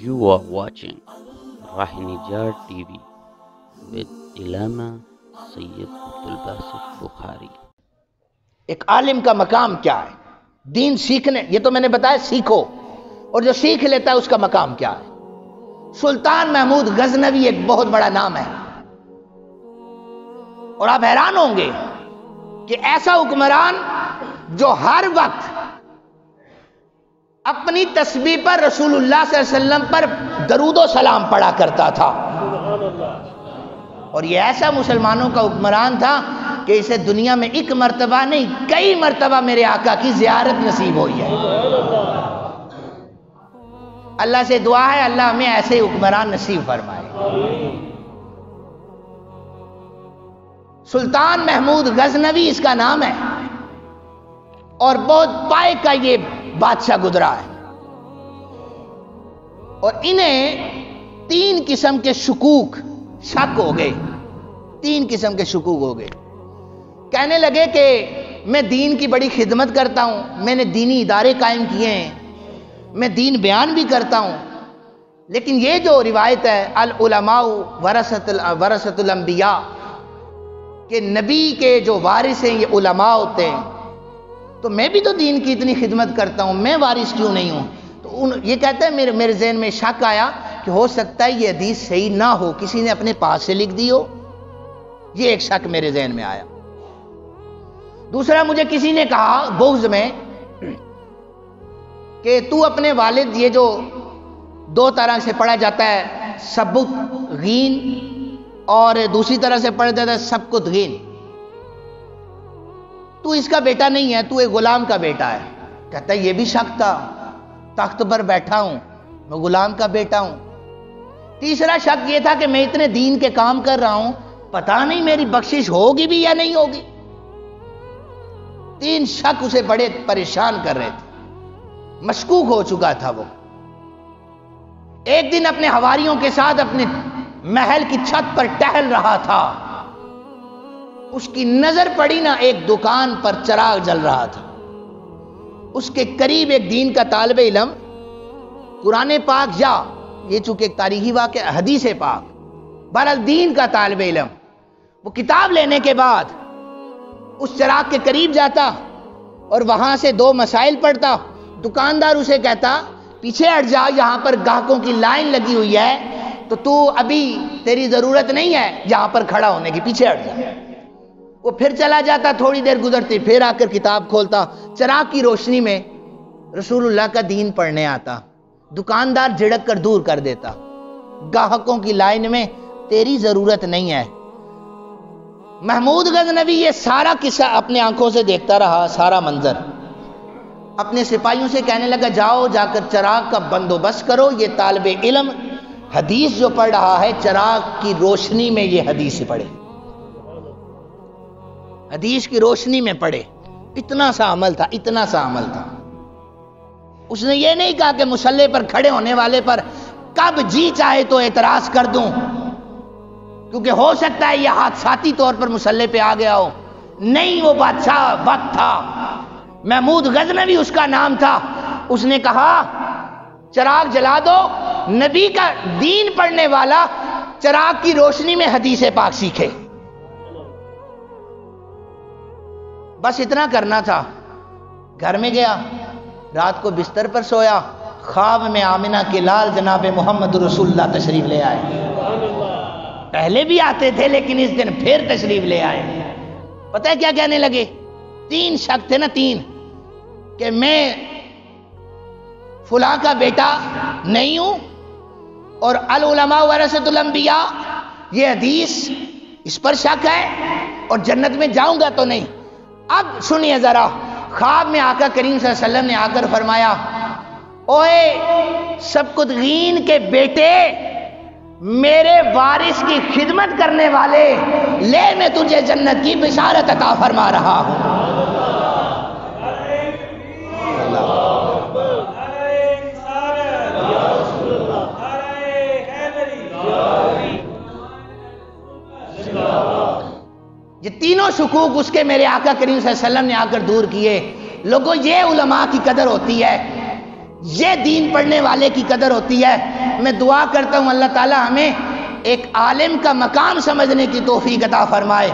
You are watching Rahinijar TV with Ilama Sayyid Abdul Basit Bukhari. ایک عالم کا مقام کیا ہے؟ دین سیکھنے، یہ تو میں نے بتایا سیکھو، اور جو سیکھ لیتا ہے اس کا مقام کیا ہے؟ سلطان محمود غزنوی ایک بہت بڑا نام ہے، اور آپ حیران ہوں گے کہ ایسا حکمران جو ہر وقت اپنی تسبیح پر رسول اللہ صلی اللہ علیہ وسلم پر درود و سلام پڑھا کرتا تھا، اور یہ ایسا مسلمانوں کا حکمران تھا کہ اسے دنیا میں ایک مرتبہ نہیں کئی مرتبہ میرے آقا کی زیارت نصیب ہوئی ہے۔ اللہ سے دعا ہے اللہ ہمیں ایسے حکمران نصیب فرمائے۔ سلطان محمود غزنوی اس کا نام ہے، اور بہت پائے کا یہ بادشاہ گزرا ہے، اور انہیں 3 قسم کے شک ہو گئے، 3 قسم کے شکوک ہو گئے۔ کہنے لگے کہ میں دین کی بڑی خدمت کرتا ہوں، میں نے دینی ادارے قائم کیے ہیں، میں دین بیان بھی کرتا ہوں، لیکن یہ جو روایت ہے العلماء ورثۃ الانبیاء کہ نبی کے جو وارث ہیں یہ علماء ہوتے ہیں، تو میں بھی تو دین کی اتنی خدمت کرتا ہوں، میں وارث کیوں نہیں ہوں؟ تو یہ کہتا ہے میرے ذہن میں شک آیا کہ ہو سکتا ہے یہ حدیث صحیح نہ ہو، کسی نے اپنے پاس سے لکھ دی ہو، یہ ایک شک میرے ذہن میں آیا۔ دوسرا، مجھے کسی نے کہا بغض میں کہ تو اپنے والد، یہ جو 2 طرح سے پڑھا جاتا ہے سبک غین اور دوسری طرح سے پڑھا جاتا ہے سبکت غین، تو اس کا بیٹا نہیں ہے، تو ایک غلام کا بیٹا ہے۔ کہتا ہے یہ بھی شک تھا، تخت پر بیٹھا ہوں، میں غلام کا بیٹا ہوں۔ تیسرا شک یہ تھا کہ میں اتنے دین کے کام کر رہا ہوں، پتہ نہیں میری بخشش ہوگی بھی یا نہیں ہوگی۔ 3 شک اسے بڑے پریشان کر رہے تھے، مشکوک ہو چکا تھا وہ۔ ایک دن اپنے حواریوں کے ساتھ اپنے محل کی چھت پر ٹہل رہا تھا، اس کی نظر پڑی نا ایک دکان پر چراغ جل رہا تھا، اس کے قریب ایک دین کا طالب علم قرآن پاک یا یہ چونکہ ایک تاریخی واقعہ حدیث پاک، بہرحال دین کا طالب علم، وہ کتاب لینے کے بعد اس چراغ کے قریب جاتا اور وہاں سے 2 مسائل پڑھتا۔ دکاندار اسے کہتا پیچھے ہٹ جا، یہاں پر گاہکوں کی لائن لگی ہوئی ہے، تو ابھی تیری ضرورت نہیں ہے یہاں پر کھڑا ہونے کی، پیچھے ہٹ جا۔ وہ پھر چلا جاتا، تھوڑی دیر گزرتی پھر آ کر کتاب کھولتا، چراغ کی روشنی میں رسول اللہ کا دین پڑھنے آتا۔ دکاندار جھڑک کر دور کر دیتا، گاہکوں کی لائن میں تیری ضرورت نہیں ہے۔ محمود غزنوی یہ سارا قصہ اپنے آنکھوں سے دیکھتا رہا، سارا منظر۔ اپنے سپاہیوں سے کہنے لگا جاؤ جا کر چراغ کا بندوبست کرو، یہ طالب علم حدیث جو پڑھ رہا ہے چراغ کی روشنی میں یہ حدیث پڑھے، حدیث کی روشنی میں پڑھے۔ اتنا سا عمل تھا، اتنا سا عمل تھا۔ اس نے یہ نہیں کہا کہ مصلی پر کھڑے ہونے والے پر کب جی چاہے تو اعتراض کر دوں، کیونکہ ہو سکتا ہے یہ حادثاتی طور پر مصلی پہ آ گیا ہو۔ نہیں، وہ بادشاہ وقت تھا، محمود غزنوی اس کا نام تھا۔ اس نے کہا چراغ جلا دو، نبی کا دین پڑھنے والا چراغ کی روشنی میں حدیث پاک سیکھے۔ بس اتنا کرنا تھا۔ گھر میں گیا، رات کو بستر پر سویا، خواب میں آمنہ کے لال جناب محمد رسول اللہ تشریف لے آئے۔ پہلے بھی آتے تھے لیکن اس دن پھر تشریف لے آئے۔ پتہ ہے کیا کہنے لگے؟ 3 شک تھے نا، 3 کہ میں فلاں کا بیٹا نہیں ہوں، اور العلماء ورثۃ الانبیاء یہ حدیث اس پر شک ہے، اور جنت میں جاؤں گا تو نہیں۔ اب سنیے ذرا، خواب میں آقا کریم صلی اللہ علیہ وسلم نے آ کر فرمایا اوے سبکت غین کے بیٹے، میرے وارث کی خدمت کرنے والے، لے میں تجھے جنت کی بشارت عطا فرما رہا ہوں۔ یہ تینوں شکوک اس کے میرے آقا کریم صلی اللہ علیہ وسلم نے آ کر دور کیے۔ لوگوں، یہ علماء کی قدر ہوتی ہے یہ دین پڑھنے والے کی قدر ہوتی ہے۔ میں دعا کرتا ہوں اللہ تعالی ہمیں ایک عالم کا مقام سمجھنے کی توفیق عطا فرمائے۔